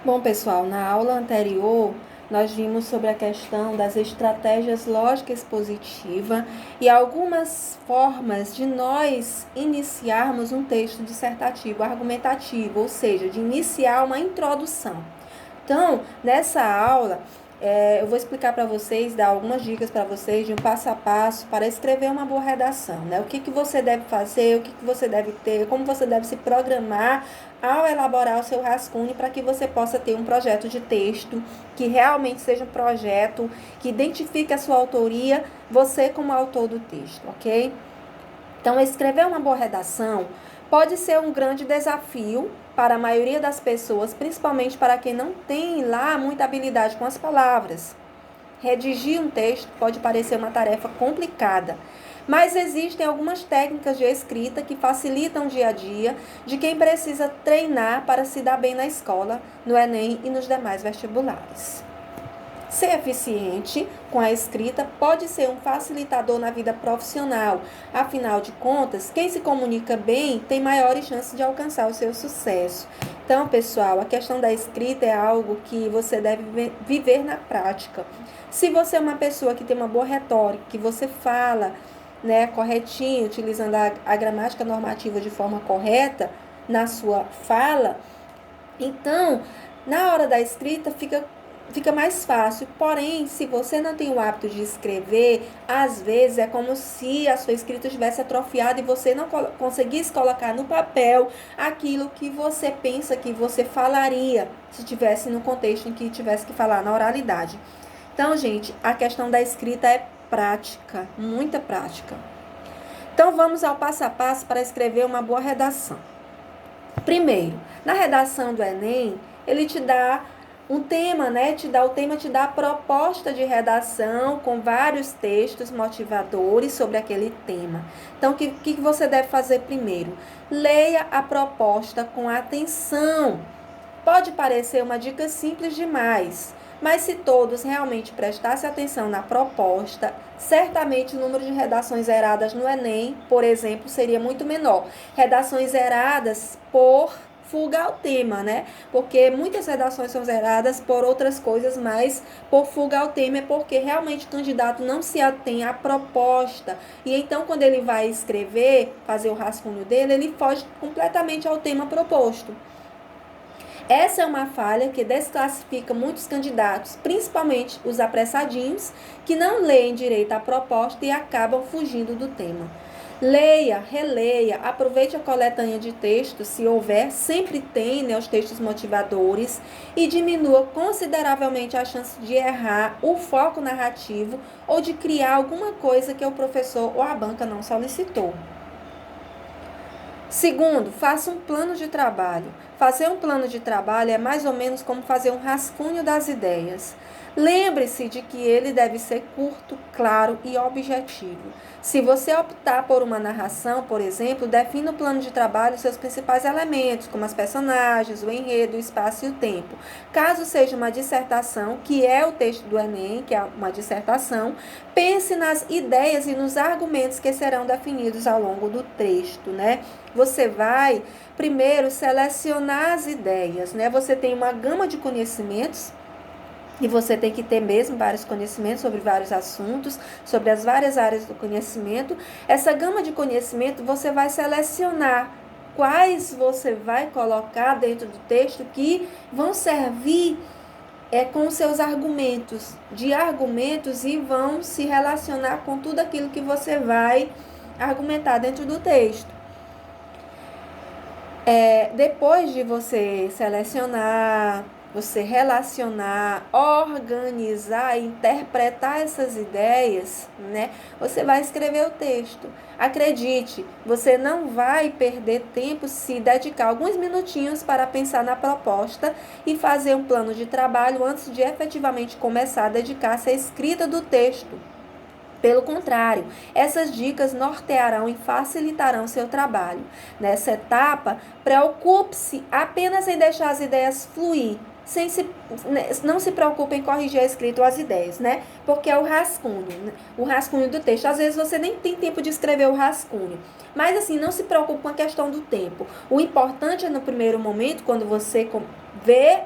Bom, pessoal, na aula anterior nós vimos sobre a questão das estratégias lógica expositiva e algumas formas de nós iniciarmos um texto dissertativo argumentativo, ou seja, de iniciar uma introdução. Então, nessa aula, eu vou explicar para vocês, dar algumas dicas para vocês de um passo a passo para escrever uma boa redação, né? O que você deve fazer, o que você deve ter, como você deve se programar ao elaborar o seu rascunho para que você possa ter um projeto de texto que realmente seja um projeto que identifique a sua autoria, você como autor do texto, ok? Então, escrever uma boa redação pode ser um grande desafio para a maioria das pessoas, principalmente para quem não tem lá muita habilidade com as palavras. Redigir um texto pode parecer uma tarefa complicada, mas existem algumas técnicas de escrita que facilitam o dia a dia de quem precisa treinar para se dar bem na escola, no Enem e nos demais vestibulares. Ser eficiente com a escrita pode ser um facilitador na vida profissional. Afinal de contas, quem se comunica bem tem maiores chances de alcançar o seu sucesso. Então, pessoal, a questão da escrita é algo que você deve viver na prática. Se você é uma pessoa que tem uma boa retórica, que você fala, né, corretinho, utilizando a gramática normativa de forma correta na sua fala, então, na hora da escrita fica mais fácil. Porém, se você não tem o hábito de escrever, às vezes é como se a sua escrita estivesse atrofiada e você não conseguisse colocar no papel aquilo que você pensa que você falaria se estivesse no contexto em que tivesse que falar na oralidade. Então, gente, a questão da escrita é prática, muita prática. Então, vamos ao passo a passo para escrever uma boa redação. Primeiro, na redação do Enem, ele te dá um tema, né? Te dá a proposta de redação com vários textos motivadores sobre aquele tema. Então, o que você deve fazer primeiro? Leia a proposta com atenção. Pode parecer uma dica simples demais, mas se todos realmente prestassem atenção na proposta, certamente o número de redações zeradas no Enem, por exemplo, seria muito menor. Redações zeradas por fuga ao tema, né? Porque muitas redações são zeradas por outras coisas, mas por fuga ao tema é porque realmente o candidato não se atém à proposta. E então, quando ele vai escrever, fazer o rascunho dele, ele foge completamente ao tema proposto. Essa é uma falha que desclassifica muitos candidatos, principalmente os apressadinhos, que não leem direito a proposta e acabam fugindo do tema. Leia, releia, aproveite a coletânea de textos, se houver, sempre tem, né, os textos motivadores, e diminua consideravelmente a chance de errar o foco narrativo ou de criar alguma coisa que o professor ou a banca não solicitou. Segundo, faça um plano de trabalho. Fazer um plano de trabalho é mais ou menos como fazer um rascunho das ideias. Lembre-se de que ele deve ser curto, claro e objetivo. Se você optar por uma narração, por exemplo, defina no plano de trabalho seus principais elementos, como as personagens, o enredo, o espaço e o tempo. Caso seja uma dissertação, que é o texto do Enem, que é uma dissertação, pense nas ideias e nos argumentos que serão definidos ao longo do texto, né? Você vai, primeiro, selecionar as ideias, né? Você tem uma gama de conhecimentos, e você tem que ter mesmo vários conhecimentos sobre vários assuntos, sobre as várias áreas do conhecimento. Essa gama de conhecimento você vai selecionar quais você vai colocar dentro do texto que vão servir com seus argumentos e vão se relacionar com tudo aquilo que você vai argumentar dentro do texto. Depois de você selecionar, você relacionar, organizar e interpretar essas ideias, né? Você vai escrever o texto. Acredite, você não vai perder tempo se dedicar alguns minutinhos para pensar na proposta e fazer um plano de trabalho antes de efetivamente começar a dedicar-se à escrita do texto. Pelo contrário, essas dicas nortearão e facilitarão seu trabalho. Nessa etapa, preocupe-se apenas em deixar as ideias fluir. Não se preocupe em corrigir a escrita ou as ideias, né? Porque é o rascunho do texto. Às vezes você nem tem tempo de escrever o rascunho. Mas assim, não se preocupe com a questão do tempo. O importante é no primeiro momento, quando você vê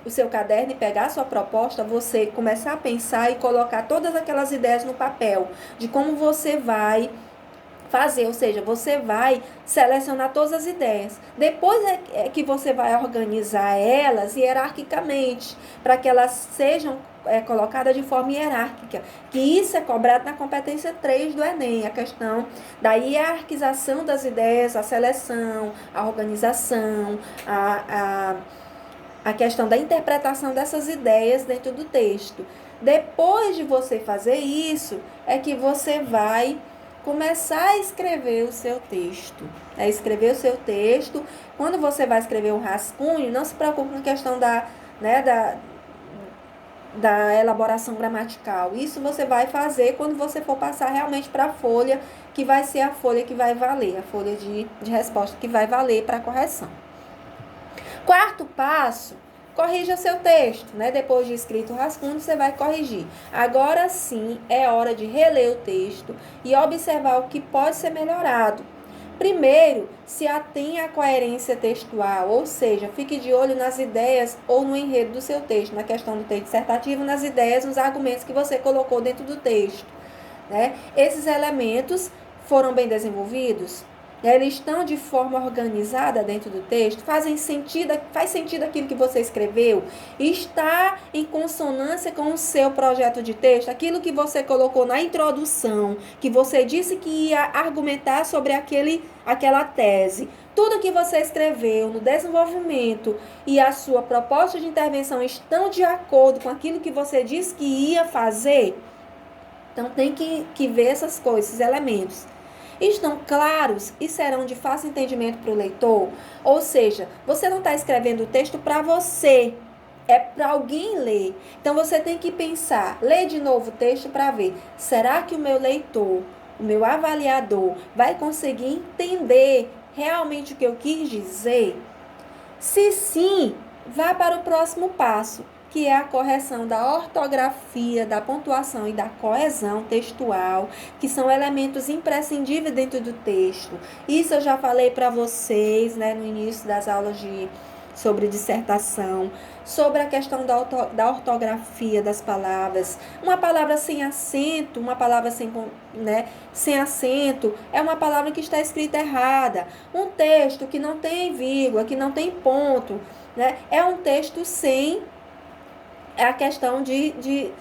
o seu caderno e pegar a sua proposta, você começar a pensar e colocar todas aquelas ideias no papel, de como você vai fazer, ou seja, você vai selecionar todas as ideias. Depois é que você vai organizar elas hierarquicamente, para que elas sejam colocadas de forma hierárquica, que isso é cobrado na competência 3 do Enem, a questão da hierarquização das ideias, a seleção, a organização, a questão da interpretação dessas ideias dentro do texto. Depois de você fazer isso, é que você vai começar a escrever o seu texto. Escrever o seu texto. Quando você vai escrever um rascunho, não se preocupe com a questão da elaboração gramatical. Isso você vai fazer quando você for passar realmente para a folha, que vai ser a folha que vai valer, a folha de resposta que vai valer para a correção. Quarto passo, corrija seu texto, Depois de escrito o rascunho, você vai corrigir. Agora sim, é hora de reler o texto e observar o que pode ser melhorado. Primeiro, se atenha à coerência textual, ou seja, fique de olho nas ideias ou no enredo do seu texto, na questão do texto dissertativo, nas ideias, nos argumentos que você colocou dentro do texto. Esses elementos foram bem desenvolvidos? Eles estão de forma organizada dentro do texto? Faz sentido aquilo que você escreveu? Está em consonância com o seu projeto de texto? Aquilo que você colocou na introdução, que você disse que ia argumentar sobre aquela tese. Tudo que você escreveu no desenvolvimento e a sua proposta de intervenção estão de acordo com aquilo que você disse que ia fazer? Então, tem que ver essas coisas, esses elementos. Estão claros e serão de fácil entendimento para o leitor? Ou seja, você não está escrevendo o texto para você, é para alguém ler. Então, você tem que pensar, ler de novo o texto para ver, será que o meu leitor, o meu avaliador, vai conseguir entender realmente o que eu quis dizer? Se sim, vá para o próximo passo, que é a correção da ortografia, da pontuação e da coesão textual, que são elementos imprescindíveis dentro do texto. Isso eu já falei para vocês, no início das aulas sobre dissertação, sobre a questão da ortografia das palavras. Uma palavra sem acento, uma palavra sem acento, é uma palavra que está escrita errada. Um texto que não tem vírgula, que não tem ponto, é um texto sem a questão de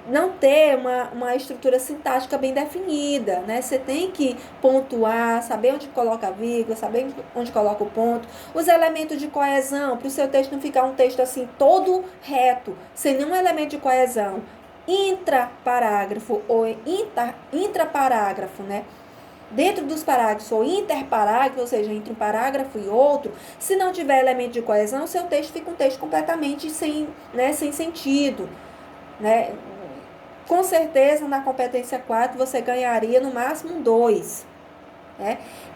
não ter uma estrutura sintática bem definida, Você tem que pontuar, saber onde coloca a vírgula, saber onde coloca o ponto. Os elementos de coesão, para o seu texto não ficar um texto assim todo reto, sem nenhum elemento de coesão. Intraparágrafo ou intraparágrafo, Dentro dos parágrafos ou interparágrafo, ou seja, entre um parágrafo e outro, se não tiver elemento de coesão, o seu texto fica um texto completamente sem sentido, Com certeza, na competência 4, você ganharia no máximo 2.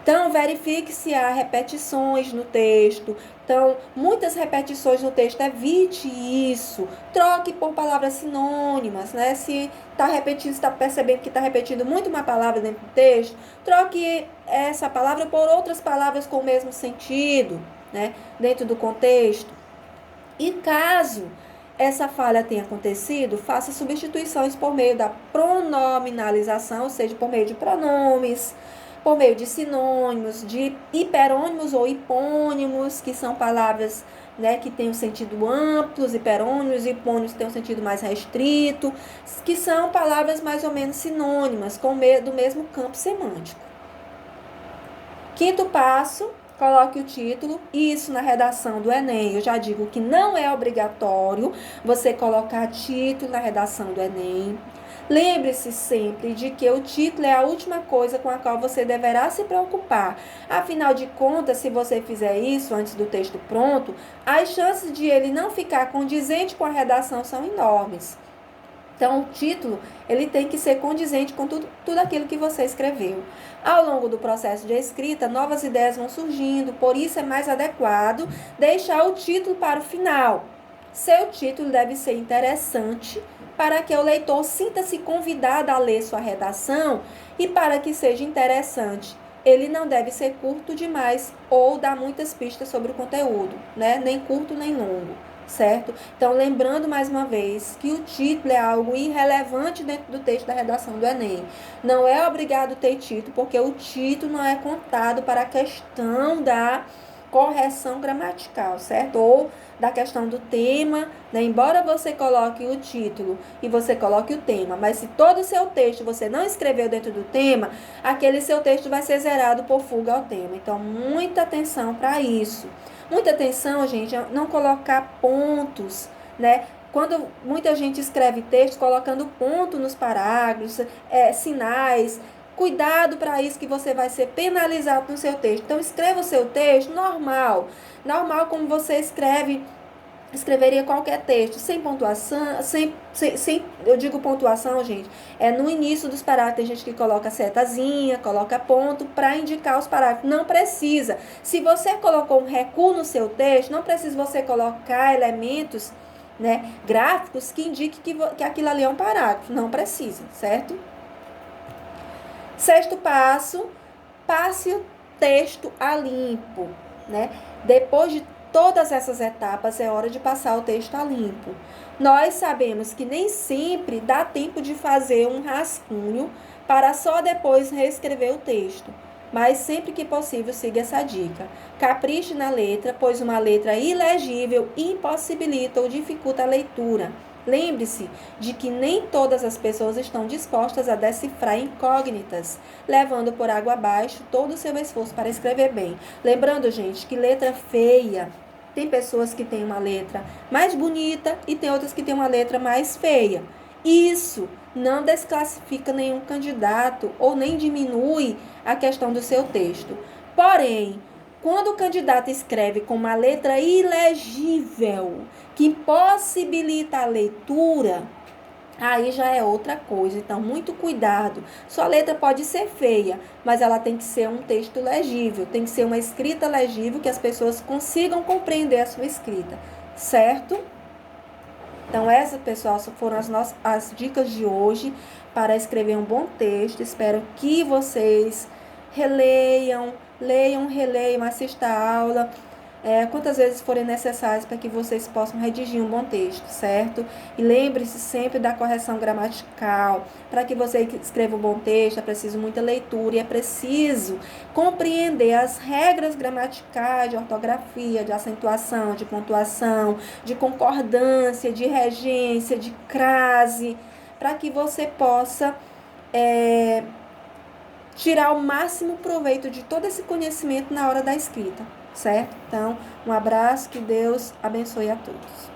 Então, verifique se há repetições no texto. Então, muitas repetições no texto, evite isso. Troque por palavras sinônimas, Se está repetindo, está percebendo que está repetindo muito uma palavra dentro do texto, troque essa palavra por outras palavras com o mesmo sentido, Dentro do contexto. E caso essa falha tenha acontecido, faça substituições por meio da pronominalização, ou seja, por meio de pronomes, por meio de sinônimos, de hiperônimos ou hipônimos, que são palavras que têm um sentido amplo, hiperônimos e hipônimos têm um sentido mais restrito, que são palavras mais ou menos sinônimas, do mesmo campo semântico. Quinto passo, coloque o título. Isso na redação do Enem, eu já digo que não é obrigatório você colocar título na redação do Enem. Lembre-se sempre de que o título é a última coisa com a qual você deverá se preocupar. Afinal de contas, se você fizer isso antes do texto pronto, as chances de ele não ficar condizente com a redação são enormes. Então, o título, ele tem que ser condizente com tudo aquilo que você escreveu. Ao longo do processo de escrita, novas ideias vão surgindo, por isso é mais adequado deixar o título para o final. Seu título deve ser interessante para que o leitor sinta-se convidado a ler sua redação e para que seja interessante. Ele não deve ser curto demais ou dar muitas pistas sobre o conteúdo, Nem curto nem longo. certo? Então, lembrando mais uma vez que o título é algo irrelevante dentro do texto da redação do Enem. Não é obrigado ter título, porque o título não é contado para a questão da correção gramatical, certo? Ou da questão do tema, né? Embora você coloque o título e você coloque o tema, mas se todo o seu texto você não escreveu dentro do tema, aquele seu texto vai ser zerado por fuga ao tema. Então, muita atenção para isso. Muita atenção, gente, a não colocar pontos, né? Quando muita gente escreve texto colocando ponto nos parágrafos, sinais, cuidado para isso que você vai ser penalizado no seu texto. Então, escreva o seu texto normal como você escreveria qualquer texto, sem pontuação, eu digo pontuação, gente, no início dos parágrafos, tem gente que coloca setazinha, coloca ponto, para indicar os parágrafos, não precisa. Se você colocou um recuo no seu texto, não precisa você colocar elementos, né, gráficos que indiquem que aquilo ali é um parágrafo, não precisa, certo? Sexto passo, passe o texto a limpo, né? Depois de todas essas etapas, é hora de passar o texto a limpo. Nós sabemos que nem sempre dá tempo de fazer um rascunho para só depois reescrever o texto, mas sempre que possível siga essa dica. Capriche na letra, pois uma letra ilegível impossibilita ou dificulta a leitura. Lembre-se de que nem todas as pessoas estão dispostas a decifrar incógnitas, levando por água abaixo todo o seu esforço para escrever bem. Lembrando, gente, que letra feia, tem pessoas que têm uma letra mais bonita e tem outras que têm uma letra mais feia. Isso não desclassifica nenhum candidato ou nem diminui a questão do seu texto. Porém, quando o candidato escreve com uma letra ilegível, que impossibilita a leitura, aí já é outra coisa. Então, muito cuidado. Sua letra pode ser feia, mas ela tem que ser um texto legível, tem que ser uma escrita legível que as pessoas consigam compreender a sua escrita, certo? Então, essas, pessoal, foram as dicas de hoje para escrever um bom texto. Espero que vocês releiam, assistam a aula, quantas vezes forem necessárias para que vocês possam redigir um bom texto, certo? E lembre-se sempre da correção gramatical. Para que você escreva um bom texto, é preciso muita leitura e é preciso compreender as regras gramaticais de ortografia, de acentuação, de pontuação, de concordância, de regência, de crase, para que você possa tirar o máximo proveito de todo esse conhecimento na hora da escrita, certo? Então, um abraço, que Deus abençoe a todos.